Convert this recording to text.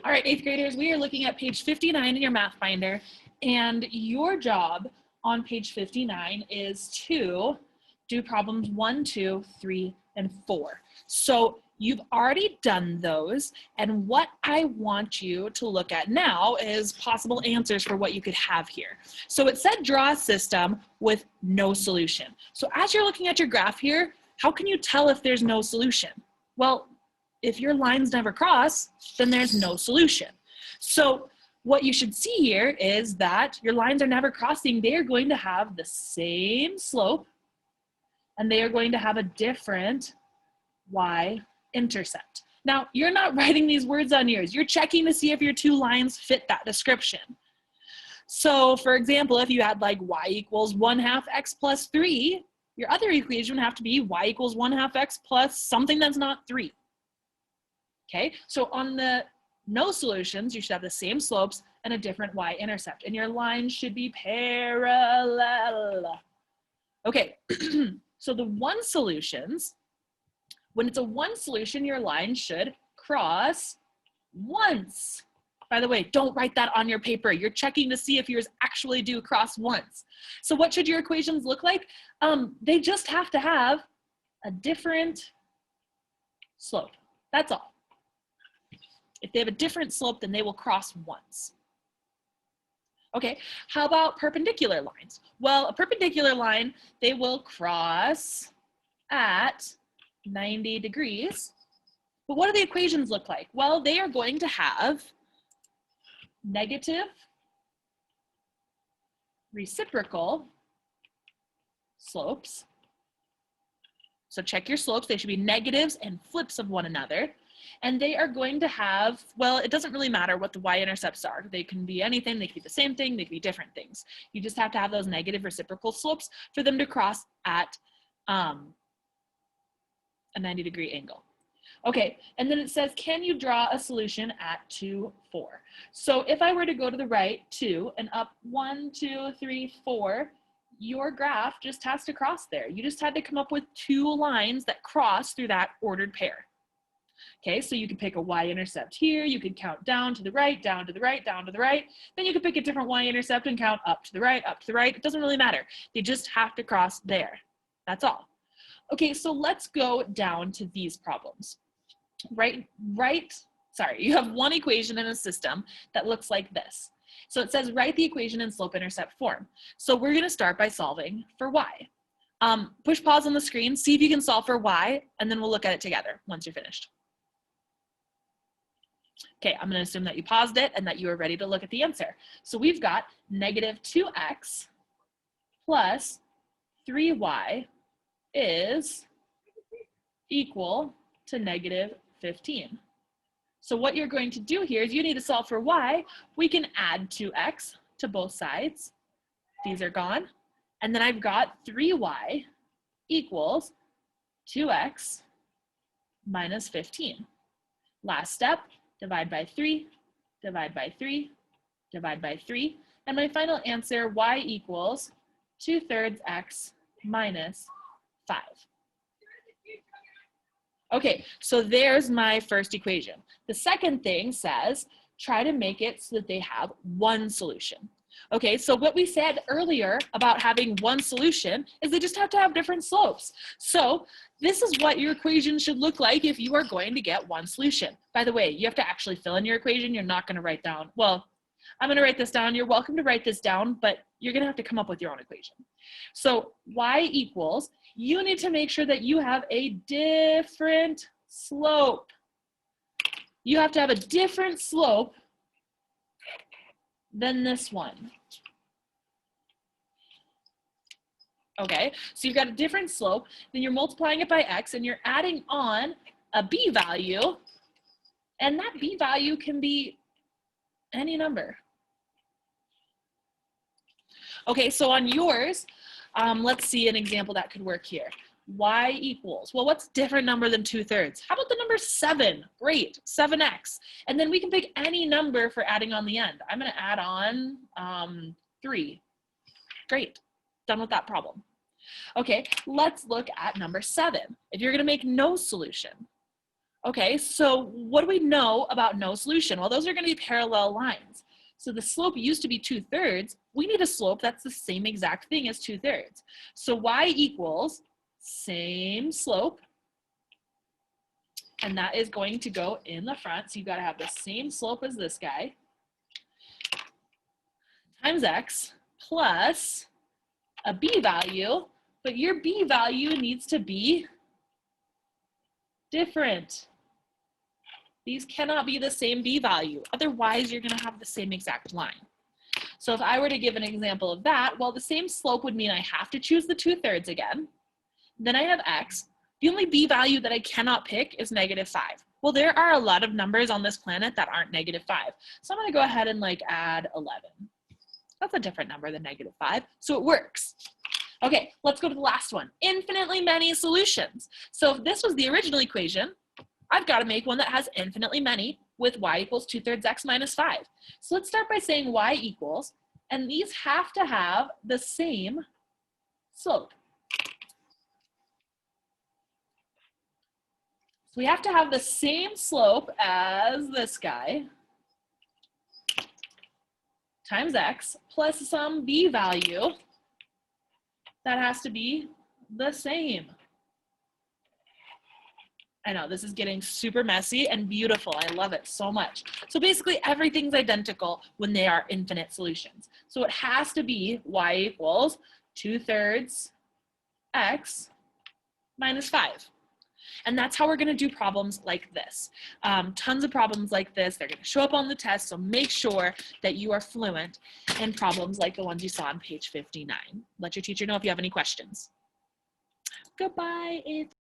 All right, 8th graders, we are looking at page 59 in your math binder, and your job on page 59 is to do problems 1, 2, 3, and 4. So you've already done those, and what I want you to look at now is possible answers for what you could have here. So it said draw a system with no solution. So as you're looking at your graph here, how can you tell if there's no solution? Well, if your lines never cross, then there's no solution. So what you should see here is that your lines are never crossing. They are going to have the same slope, and they are going to have a different y-intercept. Now, you're not writing these words on yours. You're checking to see if your two lines fit that description. So for example, if you had like y equals 1/2 x plus 3, your other equation would have to be y equals 1/2 x plus something that's not 3. Okay, so on the no solutions, you should have the same slopes and a different y-intercept, and your lines should be parallel. Okay, so the one solutions, when it's a one solution, your line should cross once. By the way, don't write that on your paper. You're checking to see if yours actually do cross once. So what should your equations look like? They just have to have a different slope. That's all. If they have a different slope, then they will cross once. Okay, how about perpendicular lines? Well, a perpendicular line, they will cross at 90 degrees. But what do the equations look like? Well, they are going to have negative reciprocal slopes. So check your slopes. They should be negatives and flips of one another. And they are going to have, well, it doesn't really matter what the y-intercepts are. They can be anything, they can be the same thing, they can be different things. You just have to have those negative reciprocal slopes for them to cross at a 90-degree angle. Okay, and then it says, can you draw a solution at 2, 4? So if I were to go to the right 2 and up 1, 2, 3, 4, your graph just has to cross there. You just had to come up with 2 lines that cross through that ordered pair. Okay, so you could pick a y-intercept here, you could count down to the right, down to the right, down to the right, then you could pick a different y-intercept and count up to the right, up to the right. It doesn't really matter. They just have to cross there. That's all. Okay, so let's go down to these problems. You have one equation in a system that looks like this. So it says write the equation in slope-intercept form. So we're gonna start by solving for y. Push pause on the screen, see if you can solve for y, and then we'll look at it together once you're finished. Okay, I'm going to assume that you paused it and that you are ready to look at the answer. So we've got negative 2x plus 3y is equal to negative 15. So what you're going to do here is you need to solve for y. We can add 2x to both sides. These are gone. And then I've got 3y equals 2x minus 15. Last step. Divide by 3, divide by 3, divide by 3. And my final answer, y equals 2/3 x minus 5. Okay, so there's my first equation. The second thing says, try to make it so that they have one solution. Okay, so what we said earlier about having one solution is they just have to have different slopes. So this is what your equation should look like if you are going to get one solution. By the way, you have to actually fill in your equation. You're not going to write down, well, I'm going to write this down. You're welcome to write this down, but you're going to have to come up with your own equation. So y equals, you need to make sure that you have a different slope. You have to have a different slope than this one. Okay, so you've got a different slope, then you're multiplying it by x and you're adding on a b value, and that b value can be any number. Okay, so on yours, let's see an example that could work here. Y equals, well, what's a different number than 2/3? How about the number 7? Great, 7x. And then we can pick any number for adding on the end. I'm going to add on 3. Great, done with that problem. Okay, let's look at number 7. If you're going to make no solution. Okay, so what do we know about no solution? Well, those are going to be parallel lines. So the slope used to be 2/3. We need a slope that's the same exact thing as 2/3. So y equals same slope, and that is going to go in the front. So you've got to have the same slope as this guy, times x plus a b value, but your b value needs to be different. These cannot be the same b value. Otherwise, you're going to have the same exact line. So if I were to give an example of that, well, the same slope would mean I have to choose the 2/3 again. Then I have x. The only b value that I cannot pick is -5. Well, there are a lot of numbers on this planet that aren't -5. So I'm going to go ahead and like add 11. That's a different number than -5, so it works. Okay, let's go to the last one. Infinitely many solutions. So if this was the original equation, I've got to make one that has infinitely many with y equals 2/3 x minus 5. So let's start by saying y equals, and these have to have the same slope. So we have to have the same slope as this guy times x plus some b value that has to be the same. I know this is getting super messy and beautiful. I love it so much. So basically everything's identical when they are infinite solutions. So it has to be y equals 2/3 x minus 5. And that's how we're going to do problems like this. Tons of problems like this. They're going to show up on the test, so make sure that you are fluent in problems like the ones you saw on page 59. Let your teacher know if you have any questions. Goodbye, 8th